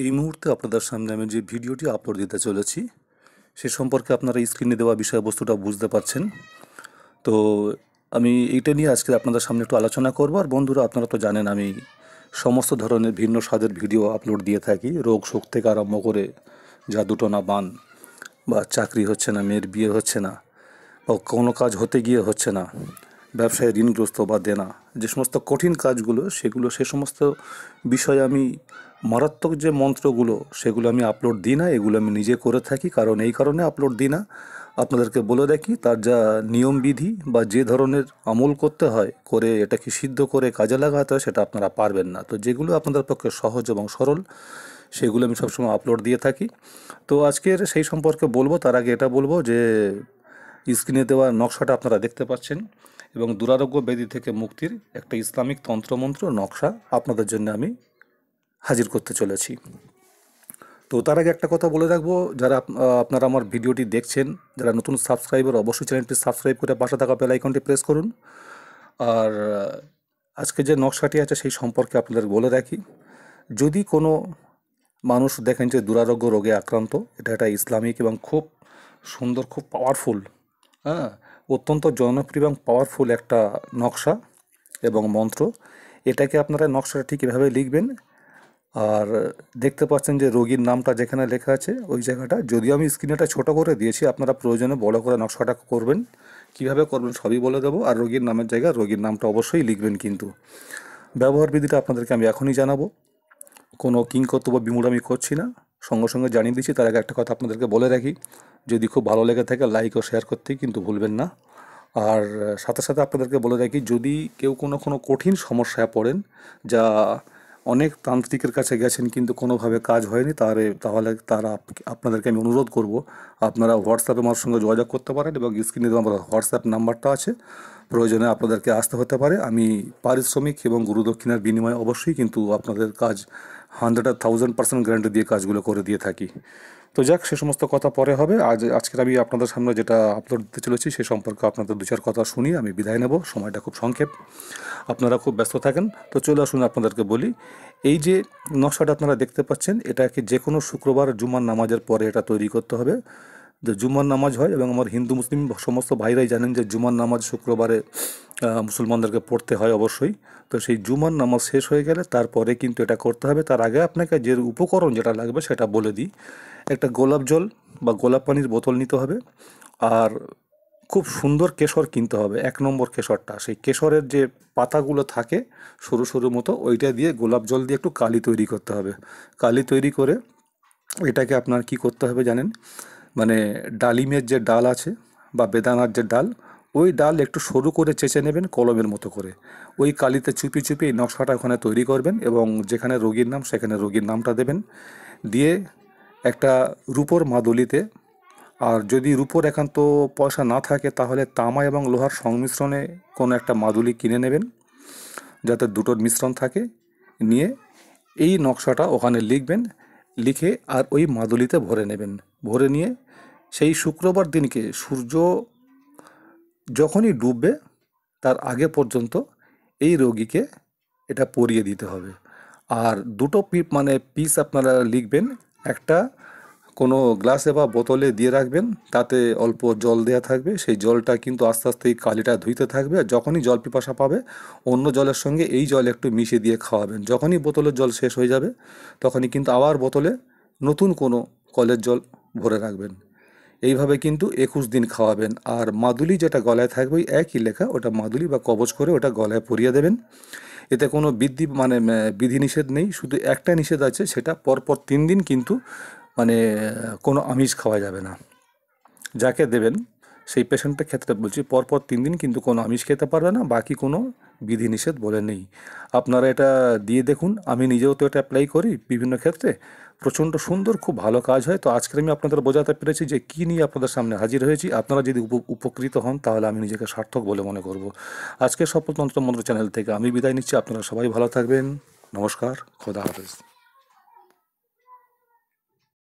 এই মুহূর্তে আপনাদের সামনে আমি যে ভিডিওটি আপলোড দিতে চলেছি সে সম্পর্কে আপনারা স্ক্রিনে দেওয়া বিষয়বস্তুটা বুঝতে পারছেন। তো আমি এইটা নিয়ে আজকে আপনাদের সামনে একটু আলোচনা করব। আর বন্ধুরা, আপনারা তো জানেন আমি সমস্ত ধরনের ভিন্ন স্বাদের ভিডিও আপলোড দিয়ে থাকি, রোগ শোক থেকে আরম্ভ করে জাদুটোনা বান, বা চাকরি হচ্ছে না, মেয়ের বিয়ে হচ্ছে না, বা কোনো কাজ হতে গিয়ে হচ্ছে না, ব্যবসায় ঋণগ্রস্ত বা দেনা, যে সমস্ত কঠিন কাজগুলো সে সমস্ত বিষয়ে আমি মারাত্মক যে মন্ত্রগুলো সেগুলো আমি আপলোড দিই না। এগুলো আমি নিজে করে থাকি। কারণ এই কারণে আপলোড দিই না, আপনাদেরকে বলে রাখি, তার যা নিয়মবিধি বা যে ধরনের আমল করতে হয় করে এটাকে সিদ্ধ করে কাজে লাগাতে হয় সেটা আপনারা পারবেন না। তো যেগুলো আপনাদের পক্ষে সহজ এবং সরল সেগুলো আমি সবসময় আপলোড দিয়ে থাকি। তো আজকের সেই সম্পর্কে বলবো। তার আগে এটা বলবো যে স্ক্রিনে দেওয়া নকশাটা আপনারা দেখতে পাচ্ছেন এবং দুরারোগ্য ব্যাধি থেকে মুক্তির একটা ইসলামিক তন্ত্রমন্ত্র নকশা আপনাদের জন্য আমি হাজির করতে চলেছি। তো তার আগে একটা কথা বলে রাখবো, যারা আপনারা আমার ভিডিওটি দেখছেন, যারা নতুন সাবস্ক্রাইবার, অবশ্যই চ্যানেলটি সাবস্ক্রাইব করে পাশে থাকা বেল আইকনটি প্রেস করুন। আর আজকে যে নকশাটি আছে সেই সম্পর্কে আপনাদের বলে রাখি, যদি কোনো মানুষ দেখেন যে দুরারোগ্য রোগে আক্রান্ত, এটা একটা ইসলামিক এবং খুব সুন্দর, খুব পাওয়ারফুল, হ্যাঁ, অত্যন্ত জনপ্রিয় এবং পাওয়ারফুল একটা নকশা এবং মন্ত্র। এটাকে আপনারা নকশাটা ঠিক এভাবে লিখবেন। আর দেখতে পাচ্ছেন যে রোগীর নামটা যেখানে লেখা আছে ওই জায়গাটা, যদিও আমি স্ক্রিনটা ছোট করে দিয়েছি, আপনারা প্রয়োজনে বড় করে নকশাটা করবেন। কিভাবে করবেন সবই বলে দেবো। আর রোগীর নামের জায়গায় রোগীর নামটা অবশ্যই লিখবেন। কিন্তু ব্যবহার বিধিটা আপনাদেরকে আমি এখনই জানাবো, কোনো কিংকর্তব্য বিমূঢ় আমি করছি না, সঙ্গে সঙ্গে জানিয়ে দিচ্ছি। তার আগে একটা কথা আপনাদেরকে বলে রাখি, যদি খুব ভালো লেগে থাকে লাইক ও শেয়ার করতেই কিন্তু ভুলবেন না। আর সাথে সাথে আপনাদেরকে বলে রাখি, যদি কেউ কোনো কঠিন সমস্যায় পড়েন, যা অনেক তান্ত্রিকের কাছে গেছেন কিন্তু কোনোভাবে কাজ হয়নি, তাহলে আপনাদেরকে আমি অনুরোধ করব, আপনারা হোয়াটসঅ্যাপে আমার সঙ্গে যোগাযোগ করতে পারেন এবং স্ক্রিনে আমার হোয়াটসঅ্যাপ নাম্বারটা আছে, প্রয়োজনে আপনাদেরকে আসতে হতে পারে। আমি পারিশ্রমিক এবং গুরুদক্ষিণার বিনিময়ে অবশ্যই কিন্তু আপনাদের কাজ 100% গ্যারান্টি দিয়ে কাজগুলো করে দিয়ে থাকি। তো যাক, সে সমস্ত কথা পরে হবে। আজকের আমি আপনাদের সামনে যেটা আপলোড দিতে চলেছি সে সম্পর্কে আপনাদের দু চার কথা শুনিয়ে আমি বিদায় নেব। সময়টা খুব সংক্ষেপ, আপনারা খুব ব্যস্ত থাকেন। তো চলে আসুন আপনাদেরকে বলি, এই যে নকশাটা আপনারা দেখতে পাচ্ছেন, এটাকে যে কোনো শুক্রবার জুমার নামাজের পরে এটা তৈরি করতে হবে। যে জুমার নামাজ হয়, এবং আমার হিন্দু মুসলিম সমস্ত ভাইরাই জানেন যে জুমার নামাজ শুক্রবারে মুসলমানদেরকে পড়তে হয় অবশ্যই। তো সেই জুমার নামাজ শেষ হয়ে গেলে তারপরে কিন্তু এটা করতে হবে। তার আগে আপনাকে যে উপকরণ যেটা লাগবে সেটা বলে দিই। একটা গোলাপ জল বা গোলাপ পানির বোতল নিতে হবে। আর খুব সুন্দর কেশর কিনতে হবে, 1 নম্বর কেশরটা। সেই কেশরের যে পাতাগুলো থাকে সরু সরু মতো, ওইটা দিয়ে গোলাপ জল দিয়ে একটু কালি তৈরি করতে হবে। কালি তৈরি করে এটাকে আপনার কি করতে হবে জানেন, মানে ডালিমের যে ডাল আছে বা বেদানার যে ডাল, ওই ডাল একটু সরু করে চেঁচে নেবেন কলমের মতো করে। ওই কালিতে চুপি চুপি এই নকশাটা ওখানে তৈরি করবেন এবং যেখানে রোগীর নাম সেখানে রোগীর নামটা দেবেন। দিয়ে একটা রূপোর মাদুলিতে, আর যদি রূপোর একান্ত পয়সা না থাকে তাহলে তামা এবং লোহার সংমিশ্রণে কোনো একটা মাদুলি কিনে নেবেন, যাতে দুটোর মিশ্রণ থাকে। নিয়ে এই নকশাটা ওখানে লিখবেন, লিখে আর ওই মাদুলিতে ভরে নেবেন। ভরে নিয়ে সেই শুক্রবার দিনকে সূর্য যখনই ডুববে তার আগে পর্যন্ত এই রোগীকে এটা পরিয়ে দিতে হবে। আর দুটো পিস আপনারা লিখবেন, একটা কোনো গ্লাসে বা বোতলে দিয়ে রাখবেন, তাতে অল্প জল দেওয়া থাকবে। সেই জলটা কিন্তু আস্তে আস্তে এই কালিটা ধুইতে থাকবে। আর যখনই জল পিপাসা পাবে অন্য জলের সঙ্গে এই জল একটু মিশিয়ে দিয়ে খাওয়াবেন। যখনই বোতলের জল শেষ হয়ে যাবে তখনই কিন্তু আবার বোতলে নতুন কোনো কলের জল ভরে রাখবেন। এইভাবে কিন্তু 21 দিন খাওয়াবেন। আর মাদুলি যেটা গলায় থাকবে ওই একই লেখা, ওটা মাদুলি বা কবচ করে ওটা গলায় পরিয়ে দেবেন। এতে কোনো বিধিনিষেধ নেই, শুধু একটা নিষেধ আছে, সেটা পরপর 3 দিন কিন্তু কোনো আমিষ খাওয়া যাবে না। যাকে দেবেন সেই পেশেন্টের ক্ষেত্রে বলছি, পরপর 3 দিন কিন্তু কোনো আমিষ খেতে পারবে না, বাকি কোনো বিধিনিষেধ বলে নেই। আপনারা এটা দিয়ে দেখুন, আমি নিজেও তো এটা অ্যাপ্লাই করি বিভিন্ন ক্ষেত্রে, প্রচণ্ড সুন্দর, খুব ভালো কাজ হয়। তো আজকে আমি আপনাদের বোঝাতে পেরেছি যে কী নিয়ে আপনাদের সামনে হাজির হয়েছি। আপনারা যদি উপকৃত হন তাহলে আমি নিজেকে সার্থক বলে মনে করব। আজকে সফলতন্ত্র মন্ত্র চ্যানেল থেকে আমি বিদায় নিচ্ছি। আপনারা সবাই ভালো থাকবেন। নমস্কার, খোদা হাফেজ।